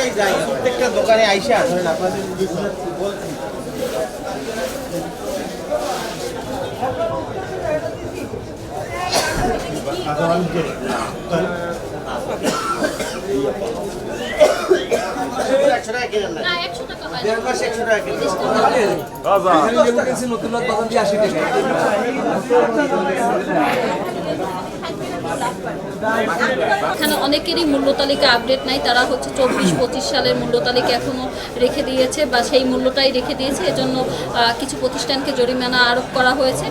জায়গায় যাই, প্রত্যেকটা দোকানে আইসা ধরেন আপনাদের বলছি এখানে অনেকেরই মূল্য তালিকা আপডেট নাই, তারা হচ্ছে 24-25 সালের মূল্য তালিকা এখনো রেখে দিয়েছে বা সেই মূল্যটাই রেখে দিয়েছে। এজন্য কিছু প্রতিষ্ঠানকে জরিমানা আরোপ করা হয়েছে।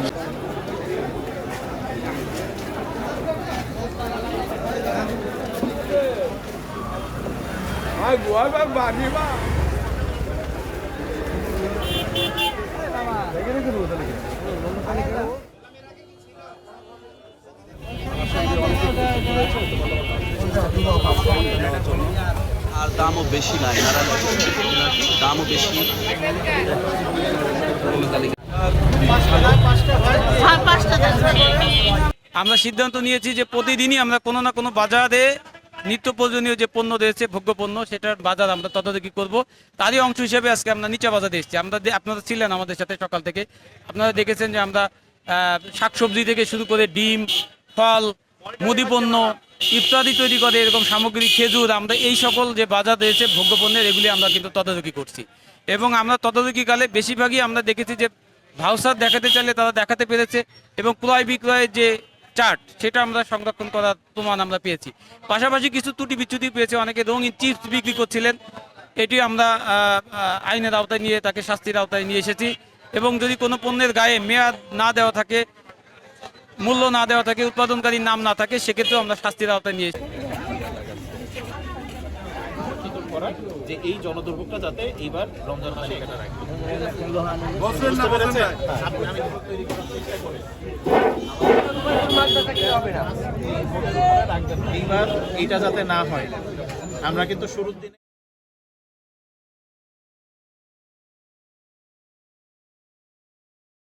আর দামও বেশি নাই, দামও বেশি। আমরা সিদ্ধান্ত নিয়েছি যে প্রতিদিনই আমরা কোনো না কোনো বাজারে নিত্য প্রয়োজনীয় যে পণ্য রয়েছে, ভোগ্য পণ্য, সেটার বাজার আমরা তদারকি করব। তারই অংশ হিসেবে আজকে আমরা নিচা বাজারে এসেছি। আপনারা ছিলেন আমাদের সাথে সকাল থেকে, আপনারা দেখেছেন যে আমরা শাকসবজি থেকে শুরু করে ডিম, ফল, মুদি পণ্য ইত্যাদি তৈরি করে এরকম সামগ্রী, খেজুর, আমরা এই সকল যে বাজার রয়েছে ভোগ্য পণ্যের, এগুলি আমরা কিন্তু তদারকি করছি। এবং আমরা তদারকিকালে বেশিরভাগই আমরা দেখেছি যে ভাউচার দেখাতে চাইলে তারা দেখাতে পেরেছে, এবং ক্রয় বিক্রয়ের যে চার্ট সেটা আমরা সংরক্ষণ করার প্রমাণ আমরা পেয়েছি। পাশাপাশি কিছু ত্রুটি বিচ্যুতি পেয়েছে, অনেকে রঙিন চিপস বিক্রি করছিলেন, এটি আমরা আইনের আওতায় নিয়ে তাকে শাস্তির আওতায় নিয়ে এসেছি। এবং যদি কোনো পণ্যের গায়ে মেয়াদ না দেওয়া থাকে, মূল্য না দেওয়া থাকে, উৎপাদনকারীর নাম না থাকে, সেক্ষেত্রেও আমরা শাস্তির আওতায় নিয়ে এসেছি। যে এই জনদুর্ভোগটা যাতে এইবার রমজান মাসে এটা রাখবে। এইবার এইটা যাতে না হয়, আমরা কিন্তু শুরুর দিনে